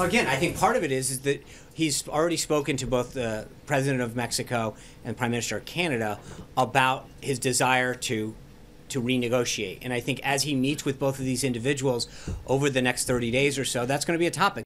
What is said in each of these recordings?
Again, I think part of it is that he's already spoken to both the President of Mexico and Prime Minister of Canada about his desire to renegotiate. And I think as he meets with both of these individuals over the next 30 days or so, that's going to be a topic.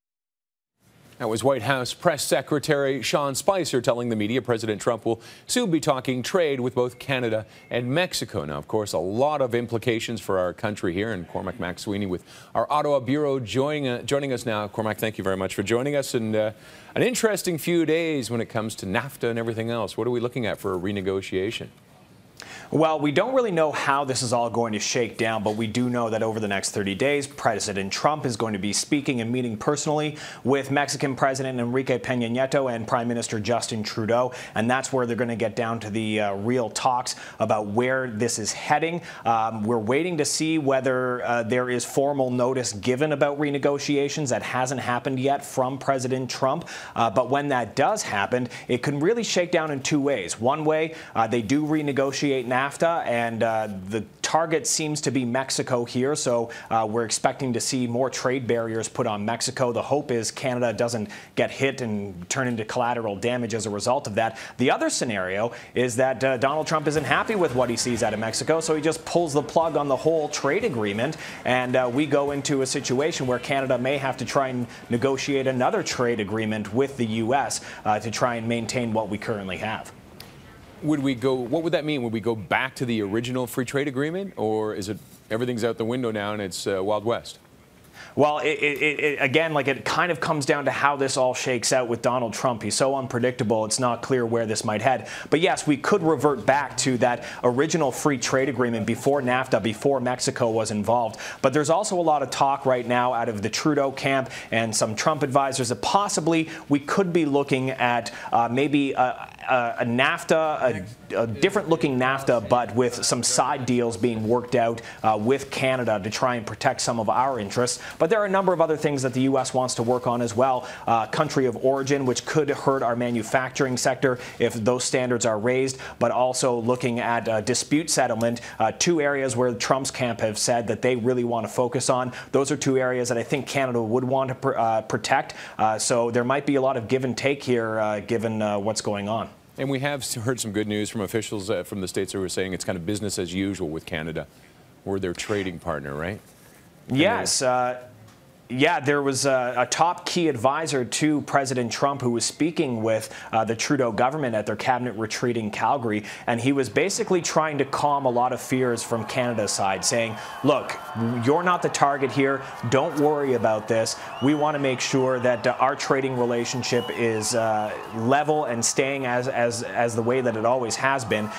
That was White House Press Secretary Sean Spicer telling the media President Trump will soon be talking trade with both Canada and Mexico. Now, of course, a lot of implications for our country here. And Cormac Sweeney with our Ottawa Bureau joining us now. Cormac, thank you very much for joining us. And an interesting few days when it comes to NAFTA and everything else. What are we looking at for a renegotiation? Well, we don't really know how this is all going to shake down, but we do know that over the next 30 days, President Trump is going to be speaking and meeting personally with Mexican President Enrique Peña Nieto and Prime Minister Justin Trudeau, and that's where they're going to get down to the real talks about where this is heading. We're waiting to see whether there is formal notice given about renegotiations. That hasn't happened yet from President Trump, but when that does happen, it can really shake down in two ways. One way, they do renegotiate NAFTA, and the target seems to be Mexico here, so we're expecting to see more trade barriers put on Mexico. The hope is Canada doesn't get hit and turn into collateral damage as a result of that. The other scenario is that Donald Trump isn't happy with what he sees out of Mexico, so he just pulls the plug on the whole trade agreement, and we go into a situation where Canada may have to try and negotiate another trade agreement with the U.S. To try and maintain what we currently have. What would that mean? Would we go back to the original free trade agreement, or is it everything's out the window now and it's Wild West? Well, again, it kind of comes down to how this all shakes out with Donald Trump. He's so unpredictable, it's not clear where this might head. But yes, we could revert back to that original free trade agreement before NAFTA, before Mexico was involved. But there's also a lot of talk right now out of the Trudeau camp and some Trump advisors that possibly we could be looking at maybe a NAFTA, a different looking NAFTA, but with some side deals being worked out with Canada to try and protect some of our interests. But there are a number of other things that the U.S. wants to work on as well. Country of origin, which could hurt our manufacturing sector if those standards are raised, but also looking at dispute settlement, two areas where the Trump's camp have said that they really want to focus on. Those are two areas that I think Canada would want to protect. So there might be a lot of give and take here, given what's going on. And we have heard some good news from officials from the states who were saying it's kind of business as usual with Canada. We're their trading partner, right? Yes. Yeah, there was a top key advisor to President Trump who was speaking with the Trudeau government at their cabinet retreat in Calgary, and he was basically trying to calm a lot of fears from Canada's side, saying, look, you're not the target here. Don't worry about this. We want to make sure that our trading relationship is level and staying as the way that it always has been,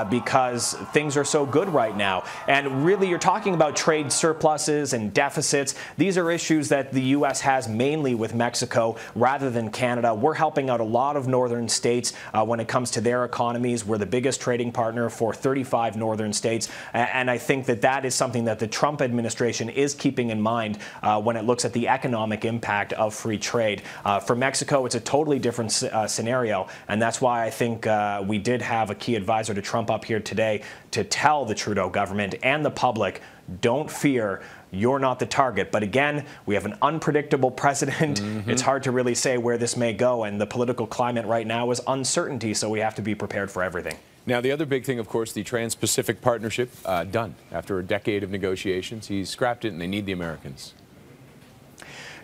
because things are so good right now. And really, you're talking about trade surpluses and deficits. These are issues that the U.S. has mainly with Mexico rather than Canada. We're helping out a lot of northern states when it comes to their economies. We're the biggest trading partner for 35 northern states, and I think that that is something that the Trump administration is keeping in mind when it looks at the economic impact of free trade. For Mexico, it's a totally different scenario, and that's why I think we did have a key advisor to Trump up here today to tell the Trudeau government and the public, don't fear, you're not the target. But again, we have an unpredictable president. It's hard to really say where this may go, and the political climate right now is uncertainty, so we have to be prepared for everything. Now, the other big thing, of course, the Trans-Pacific Partnership, done. After a decade of negotiations, he's scrapped it, and they need the Americans.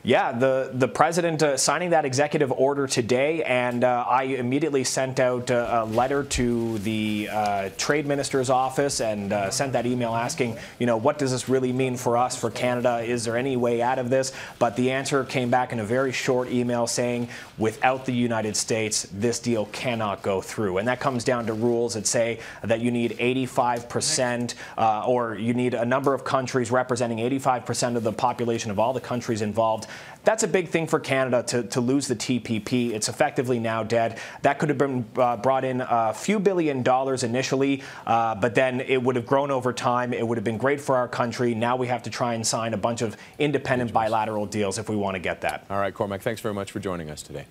Yeah, the president signing that executive order today, and I immediately sent out a letter to the trade minister's office and sent that email asking, what does this really mean for us, for Canada? Is there any way out of this? But the answer came back in a very short email saying, without the United States, this deal cannot go through. And that comes down to rules that say that you need 85%, or you need a number of countries representing 85% of the population of all the countries involved. That's a big thing for Canada to lose the TPP. It's effectively now dead. That could have been brought in a few $billion initially, but then it would have grown over time. It would have been great for our country. Now we have to try and sign a bunch of independent bilateral deals if we want to get that. All right, Cormac, thanks very much for joining us today.